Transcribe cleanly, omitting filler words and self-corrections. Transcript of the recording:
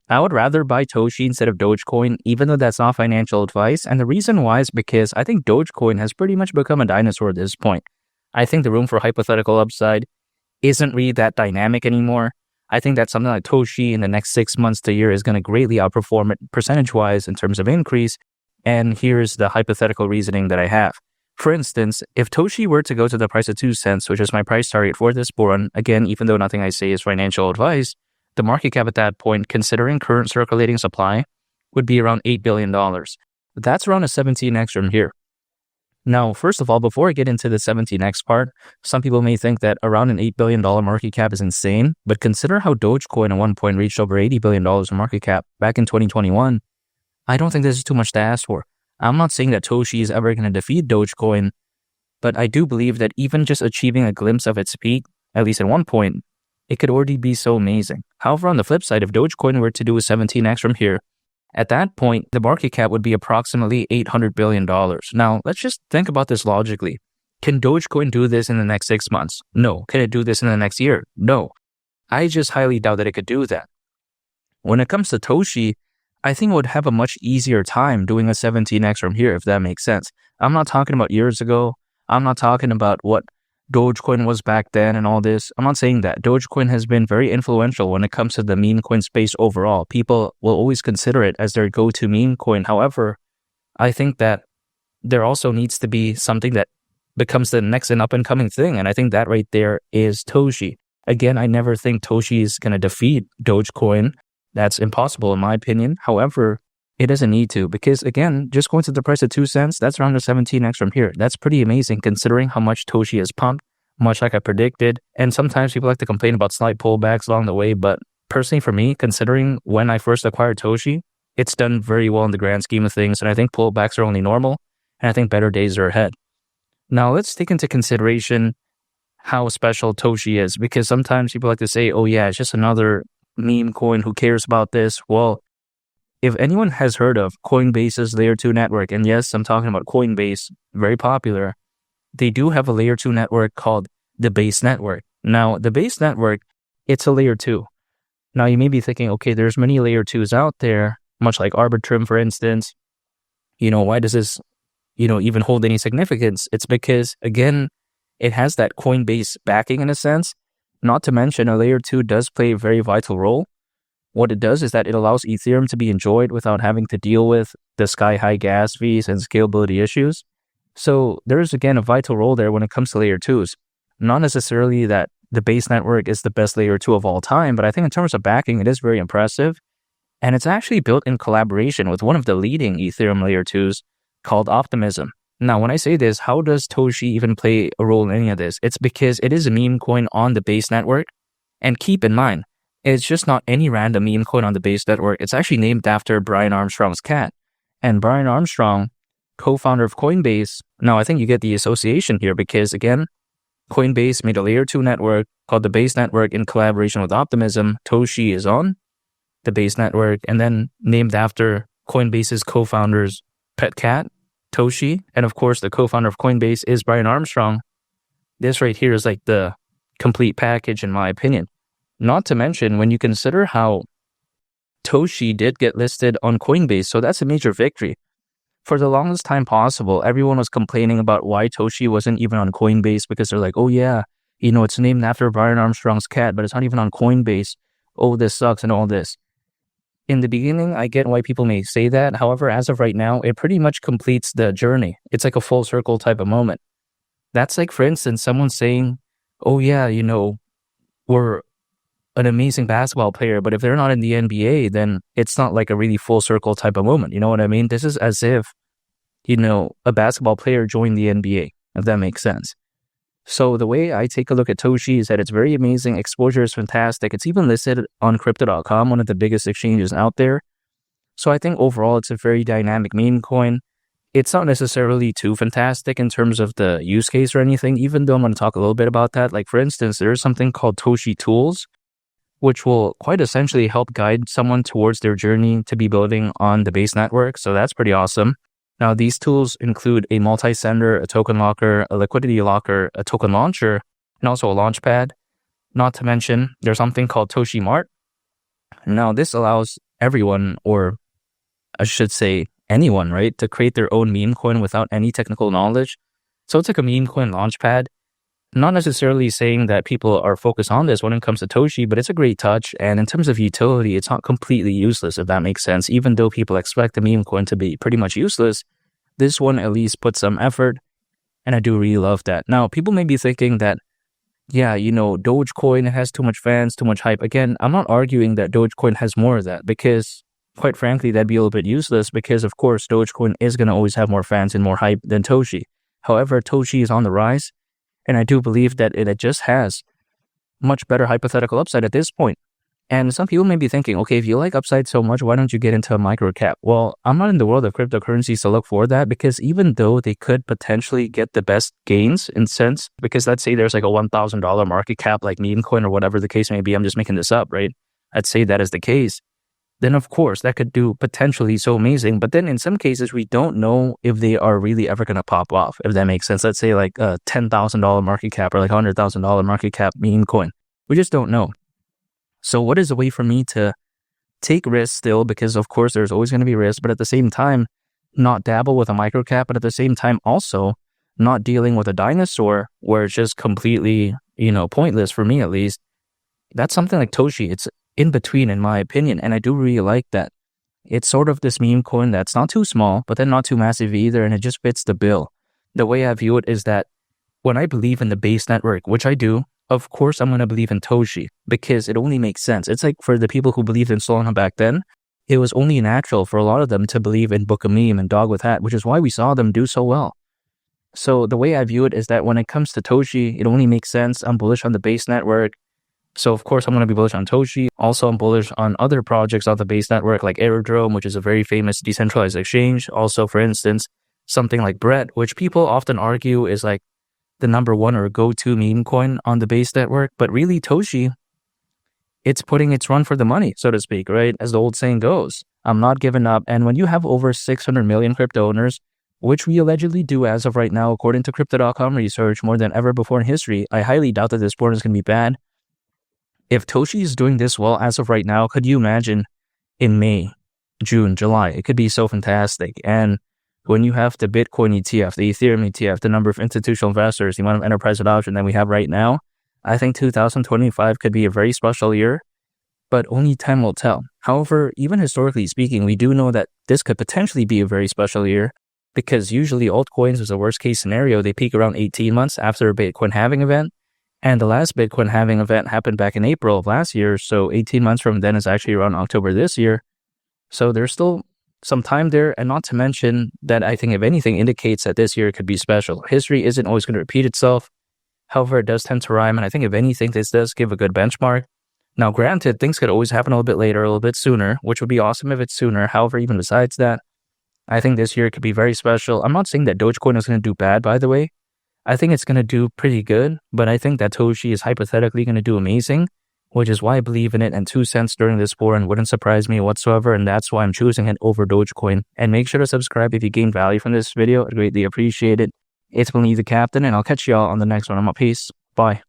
I would rather buy Toshi instead of Dogecoin, even though that's not financial advice. And the reason why is because I think Dogecoin has pretty much become a dinosaur at this point. I think the room for hypothetical upside isn't really that dynamic anymore. I think that something like Toshi in the next 6 months to a year is going to greatly outperform it percentage-wise in terms of increase. And here's the hypothetical reasoning that I have. For instance, if Toshi were to go to the price of 2 cents, which is my price target for this bull run, again, even though nothing I say is financial advice, the market cap at that point, considering current circulating supply, would be around $8 billion. That's around a 17x from here. Now, first of all, before I get into the 17x part, some people may think that around an $8 billion market cap is insane, but consider how Dogecoin at one point reached over $80 billion in market cap back in 2021. I don't think this is too much to ask for. I'm not saying that Toshi is ever going to defeat Dogecoin, but I do believe that even just achieving a glimpse of its peak, at least at one point, it could already be so amazing. However, on the flip side, if Dogecoin were to do a 17x from here, at that point, the market cap would be approximately $800 billion. Now, let's just think about this logically. Can Dogecoin do this in the next 6 months? No. Can it do this in the next year? No. I just highly doubt that it could do that. When it comes to Toshi, I think it would have a much easier time doing a 17x from here, if that makes sense. I'm not talking about years ago. I'm not talking about what Dogecoin was back then and all this. I'm not saying that. Dogecoin has been very influential when it comes to the meme coin space overall. People will always consider it as their go-to meme coin. However, I think that there also needs to be something that becomes the next and up-and-coming thing. And I think that right there is Toshi. Again, I never think Toshi is going to defeat Dogecoin. That's impossible in my opinion. However, it doesn't need to because, again, just going to the price of 2 cents, that's around a 17x from here. That's pretty amazing considering how much Toshi has pumped, much like I predicted. And sometimes people like to complain about slight pullbacks along the way. But personally for me, considering when I first acquired Toshi, it's done very well in the grand scheme of things. And I think pullbacks are only normal. And I think better days are ahead. Now, let's take into consideration how special Toshi is because sometimes people like to say, oh yeah, it's just another meme coin. Who cares about this? Well, if anyone has heard of Coinbase's Layer 2 network, and yes, I'm talking about Coinbase, very popular, they do have a Layer 2 network called the Base Network. Now, the Base Network, it's a Layer 2. Now, you may be thinking, okay, there's many Layer 2s out there, much like Arbitrum, for instance. Why does this, even hold any significance? It's because, again, it has that Coinbase backing in a sense. Not to mention, a Layer 2 does play a very vital role. What it does is that it allows Ethereum to be enjoyed without having to deal with the sky-high gas fees and scalability issues. So there's, again, a vital role there when it comes to Layer 2s. Not necessarily that the Base Network is the best Layer 2 of all time, but I think in terms of backing, it is very impressive. And it's actually built in collaboration with one of the leading Ethereum Layer 2s called Optimism. Now, when I say this, how does Toshi even play a role in any of this? It's because it is a meme coin on the Base Network. And keep in mind, it's just not any random meme coin on the Base Network. It's actually named after Brian Armstrong's cat. And Brian Armstrong, co-founder of Coinbase, now I think you get the association here because, again, Coinbase made a Layer 2 network called the Base Network in collaboration with Optimism. Toshi is on the Base Network and then named after Coinbase's co-founder's pet cat, Toshi. And of course, the co-founder of Coinbase is Brian Armstrong. This right here is like the complete package in my opinion. Not to mention, when you consider how Toshi did get listed on Coinbase, so that's a major victory. For the longest time possible, everyone was complaining about why Toshi wasn't even on Coinbase because they're like, oh yeah, it's named after Brian Armstrong's cat, but it's not even on Coinbase. Oh, this sucks and all this. In the beginning, I get why people may say that. However, as of right now, it pretty much completes the journey. It's like a full circle type of moment. That's like, for instance, someone saying, oh yeah, we're an amazing basketball player, but if they're not in the NBA, then it's not like a really full circle type of moment. You know what I mean? This is as if, a basketball player joined the NBA, if that makes sense. So the way I take a look at Toshi is that it's very amazing. Exposure is fantastic. It's even listed on crypto.com, one of the biggest exchanges out there. So I think overall, it's a very dynamic meme coin. It's not necessarily too fantastic in terms of the use case or anything, even though I'm going to talk a little bit about that. Like, for instance, there's something called Toshi Tools, which will quite essentially help guide someone towards their journey to be building on the Base Network. So that's pretty awesome. Now, these tools include a multi-sender, a token locker, a liquidity locker, a token launcher, and also a launchpad. Not to mention, there's something called Toshi Mart. Now, this allows everyone, or I should say anyone, right, to create their own meme coin without any technical knowledge. So it's like a meme coin launchpad. Not necessarily saying that people are focused on this when it comes to Toshi, but it's a great touch. And in terms of utility, it's not completely useless, if that makes sense. Even though people expect the meme coin to be pretty much useless, this one at least puts some effort. And I do really love that. Now, people may be thinking that, yeah, Dogecoin has too much fans, too much hype. Again, I'm not arguing that Dogecoin has more of that because, quite frankly, that'd be a little bit useless because, of course, Dogecoin is going to always have more fans and more hype than Toshi. However, Toshi is on the rise. And I do believe that it just has much better hypothetical upside at this point. And some people may be thinking, okay, if you like upside so much, why don't you get into a micro cap? Well, I'm not in the world of cryptocurrencies to look for that because even though they could potentially get the best gains in sense, because let's say there's like a $1,000 market cap like meme coin or whatever the case may be, I'm just making this up, right? I'd say that is the case. Then of course that could do potentially so amazing. But then in some cases, we don't know if they are really ever going to pop off, if that makes sense. Let's say like a $10,000 market cap or like $100,000 market cap meme coin. We just don't know. So what is a way for me to take risks still? Because of course there's always going to be risk, but at the same time, not dabble with a micro cap, but at the same time also not dealing with a dinosaur where it's just completely, pointless for me at least. That's something like Toshi. It's in between, in my opinion, and I do really like that. It's sort of this meme coin that's not too small, but then not too massive either, and it just fits the bill. The way I view it is that when I believe in the base network, which I do, of course I'm going to believe in Toshi because it only makes sense. It's like for the people who believed in Solana back then, it was only natural for a lot of them to believe in Book of Meme and Dog with Hat, which is why we saw them do so well. So the way I view it is that when it comes to Toshi, it only makes sense. I'm bullish on the base network. So of course I'm going to be bullish on Toshi. Also I'm bullish on other projects on the base network like Aerodrome, which is a very famous decentralized exchange. Also, for instance, something like Brett, which people often argue is like the number one or go-to meme coin on the base network. But really Toshi, it's putting its run for the money, so to speak, right? As the old saying goes, I'm not giving up. And when you have over 600 million crypto owners, which we allegedly do as of right now, according to Crypto.com research, more than ever before in history, I highly doubt that this board is going to be bad. If Toshi is doing this well as of right now, could you imagine in May, June, July? It could be so fantastic. And when you have the Bitcoin ETF, the Ethereum ETF, the number of institutional investors, the amount of enterprise adoption that we have right now, I think 2025 could be a very special year, but only time will tell. However, even historically speaking, we do know that this could potentially be a very special year because usually altcoins is a worst case scenario. They peak around 18 months after a Bitcoin halving event. And the last Bitcoin halving event happened back in April of last year. So 18 months from then is actually around October this year. So there's still some time there. And not to mention that I think if anything indicates that this year could be special. History isn't always going to repeat itself. However, it does tend to rhyme. And I think if anything, this does give a good benchmark. Now, granted, things could always happen a little bit later, a little bit sooner, which would be awesome if it's sooner. However, even besides that, I think this year could be very special. I'm not saying that Dogecoin is going to do bad, by the way. I think it's going to do pretty good, but I think that Toshi is hypothetically going to do amazing, which is why I believe in it and 2 cents during this war and wouldn't surprise me whatsoever, and that's why I'm choosing it over Dogecoin. And make sure to subscribe if you gain value from this video. I'd greatly appreciate it. It's been Lee the Captain, and I'll catch y'all on the next one. I'm out. Peace. Bye.